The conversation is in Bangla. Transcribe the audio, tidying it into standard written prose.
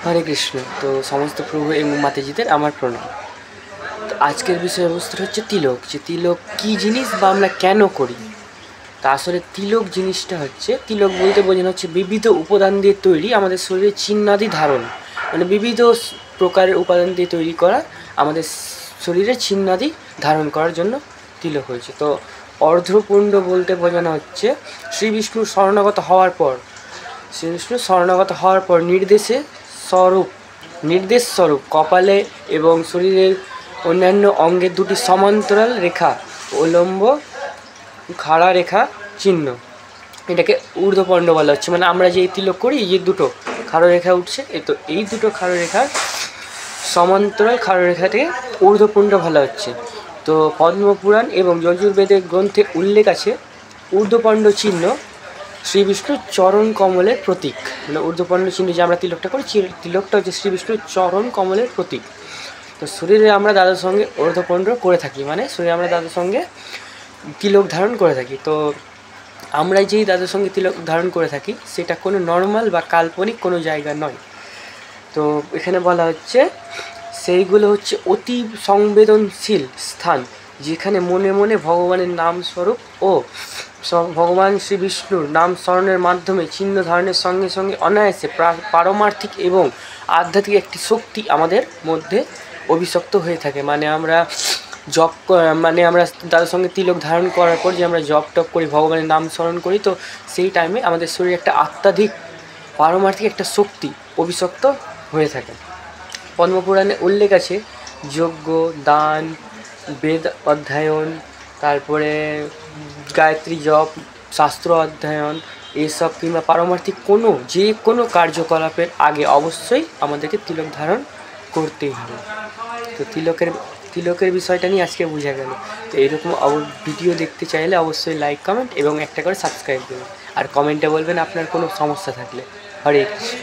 হরে কৃষ্ণ। তো সমস্ত প্রভু এবং মাতাজিদের আমার প্রণাম। তো আজকের বিষয়বস্তু হচ্ছে তিলক, যে তিলক কী জিনিস বা আমরা কেন করি। তা আসলে তিলক জিনিসটা হচ্ছে, তিলক বলতে বোঝানো হচ্ছে বিবিধ উপাদান দিয়ে তৈরি আমাদের শরীরে চিহ্নাদি ধারণ, মানে বিবিধ প্রকারের উপাদান দিয়ে তৈরি করা আমাদের শরীরে চিহ্নাদি ধারণ করার জন্য তিলক হয়েছে। তো অর্ধপুণ্ড বলতে বোঝানো হচ্ছে শ্রী বিষ্ণুর শরণাগত হওয়ার পর নির্দেশ স্বরূপ কপালে এবং শরীরের অন্যান্য অঙ্গের দুটি সমান্তরাল রেখা, উলম্ব খাড়া রেখা চিহ্ন, এটাকে ঊর্ধ্বপণ্ড বলা হচ্ছে। মানে আমরা যে তিলক করি, এই যে দুটো খাড়ো রেখা উঠছে, এই দুটো খাড়ো রেখার সমান্তরাল খাড়ো রেখাটাকে ঊর্ধ্বপুণ্ড বলা হচ্ছে। তো পদ্মপুরাণ এবং যজুর্বেদের গ্রন্থে উল্লেখ আছে ঊর্ধ্বপণ্ড চিহ্ন শ্রী বিষ্ণুর চরণ কমলের প্রতীক। মানে ঊর্ধ্বপণ্ড চিহ্ন যে আমরা তিলকটা করি, তিলকটা হচ্ছে শ্রী বিষ্ণুর চরণ কমলের প্রতীক। তো শরীরে আমরা দাদার সঙ্গে ঊর্ধ্বপণ্ড করে থাকি, মানে শরীরে আমরা দাদার সঙ্গে তিলক ধারণ করে থাকি। তো আমরা যেই দাদার সঙ্গে তিলক ধারণ করে থাকি সেটা কোনো নর্মাল বা কাল্পনিক কোনো জায়গা নয়। তো এখানে বলা হচ্ছে সেইগুলো হচ্ছে অতি সংবেদনশীল স্থান, যেখানে মনে মনে ভগবানের নাম স্বরূপ ও ভগবান শ্রী বিষ্ণুর নাম স্মরণের মাধ্যমে চিহ্ন ধারণের সঙ্গে সঙ্গে অনায়াসে পারমার্থিক এবং আধ্যাত্মিক একটি শক্তি আমাদের মধ্যে অভিষিক্ত হয়ে থাকে। মানে আমরা আমরা তাদের সঙ্গে তিলক ধারণ করার পর যে আমরা জপ টপ করি, ভগবানের নাম স্মরণ করি, তো সেই টাইমে আমাদের শরীরে একটা আত্মাধিক পারমার্থিক একটা শক্তি অভিষিক্ত হয়ে থাকে। পদ্মপুরাণে উল্লেখ আছে যজ্ঞ, দান, বেদ অধ্যয়ন, তারপরে গায়ত্রী জপ, শাস্ত্র অধ্যয়ন, এসব কিংবা পারমার্থিক যে কোনো কার্যকলাপের আগে অবশ্যই আমাদেরকে তিলক ধারণ করতেই হবে। তো তিলকের বিষয়টা নিয়ে আজকে বোঝা গেল। তো এরকম ভিডিও দেখতে চাইলে অবশ্যই লাইক, কমেন্ট এবং একটা করে সাবস্ক্রাইব করুন। আর কমেন্টে বলবেন আপনার কোনো সমস্যা থাকলে। হরে কৃষ্ণ।